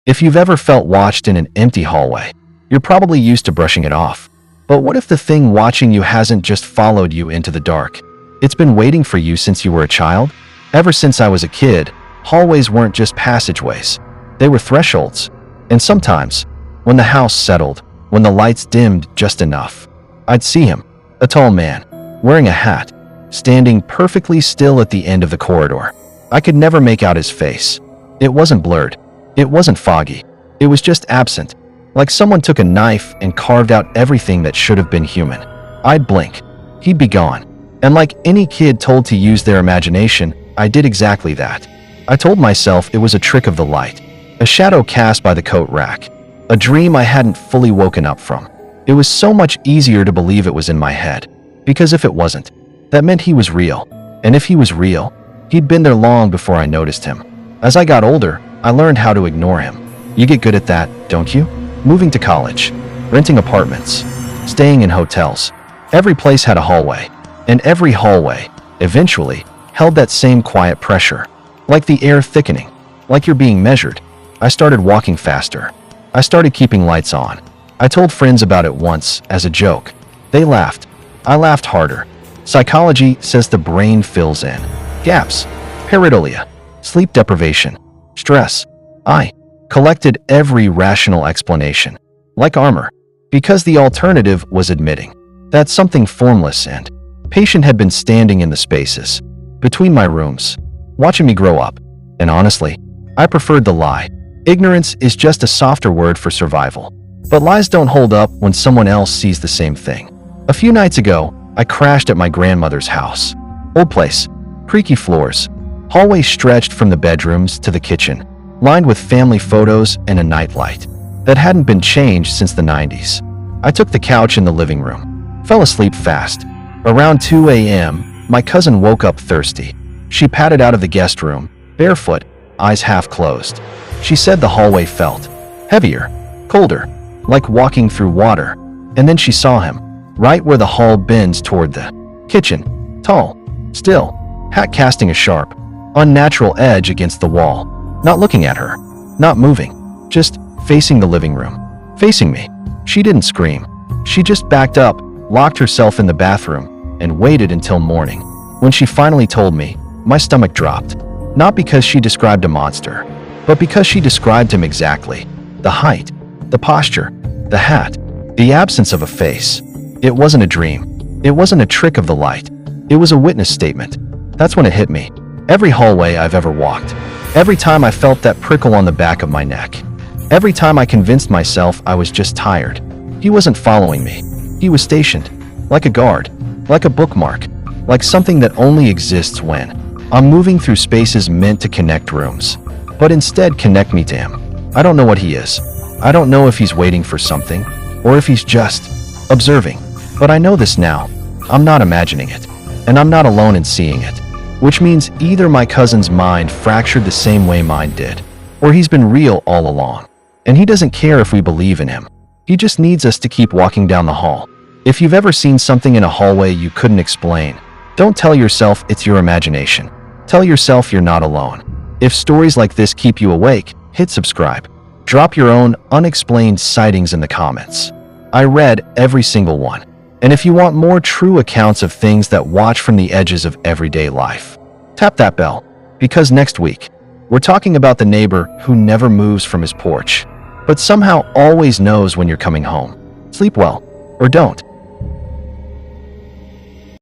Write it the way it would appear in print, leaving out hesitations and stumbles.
If you've ever felt watched in an empty hallway, you're probably used to brushing it off. But what if the thing watching you hasn't just followed you into the dark? It's been waiting for you since you were a child? Ever since I was a kid, hallways weren't just passageways. They were thresholds. And sometimes, when the house settled, when the lights dimmed just enough, I'd see him, a tall man, wearing a hat, standing perfectly still at the end of the corridor. I could never make out his face. It wasn't blurred. It wasn't foggy. It was just absent, like someone took a knife and carved out everything that should have been human. I'd blink. He'd be gone. And like any kid told to use their imagination, I did exactly that. I told myself it was a trick of the light, a shadow cast by the coat rack, a dream I hadn't fully woken up from. It was so much easier to believe it was in my head, because if it wasn't, that meant he was real. And if he was real, he'd been there long before I noticed him. As I got older, I learned how to ignore him. You get good at that, don't you? Moving to college, renting apartments, staying in hotels. Every place had a hallway, and every hallway, eventually, held that same quiet pressure, like the air thickening, like you're being measured. I started walking faster. I started keeping lights on. I told friends about it once as a joke. They laughed. I laughed harder. Psychology says the brain fills in gaps, pareidolia, sleep deprivation, stress. I collected every rational explanation, like armor, because the alternative was admitting that something formless and patient had been standing in the spaces between my rooms, watching me grow up. And honestly, I preferred the lie. Ignorance is just a softer word for survival. But lies don't hold up when someone else sees the same thing. A few nights ago, I crashed at my grandmother's house. Old place, creaky floors, hallways stretched from the bedrooms to the kitchen, lined with family photos and a nightlight that hadn't been changed since the 90s. I took the couch in the living room, fell asleep fast. Around 2 a.m., my cousin woke up thirsty. She padded out of the guest room, barefoot, eyes half closed. She said the hallway felt heavier, colder, like walking through water. And then she saw him, right where the hall bends toward the kitchen, tall, still, hat casting a sharp, unnatural edge against the wall, not looking at her, not moving, just facing the living room, facing me. She didn't scream. She just backed up, locked herself in the bathroom, and waited until morning. When she finally told me, my stomach dropped. Not because she described a monster, but because she described him exactly. The height, the posture, the hat, the absence of a face. It wasn't a dream. It wasn't a trick of the light. It was a witness statement. That's when it hit me. Every hallway I've ever walked, every time I felt that prickle on the back of my neck, every time I convinced myself I was just tired, he wasn't following me. He was stationed, like a guard, like a bookmark, like something that only exists when I'm moving through spaces meant to connect rooms, but instead connect me to him. I don't know what he is. I don't know if he's waiting for something, or if he's just observing. But I know this now. I'm not imagining it, and I'm not alone in seeing it. Which means either my cousin's mind fractured the same way mine did, or he's been real all along. And he doesn't care if we believe in him. He just needs us to keep walking down the hall. If you've ever seen something in a hallway you couldn't explain, don't tell yourself it's your imagination. Tell yourself you're not alone. If stories like this keep you awake, hit subscribe. Drop your own unexplained sightings in the comments. I read every single one. And if you want more true accounts of things that watch from the edges of everyday life, tap that bell, because next week, we're talking about the neighbor who never moves from his porch, but somehow always knows when you're coming home. Sleep well, or don't.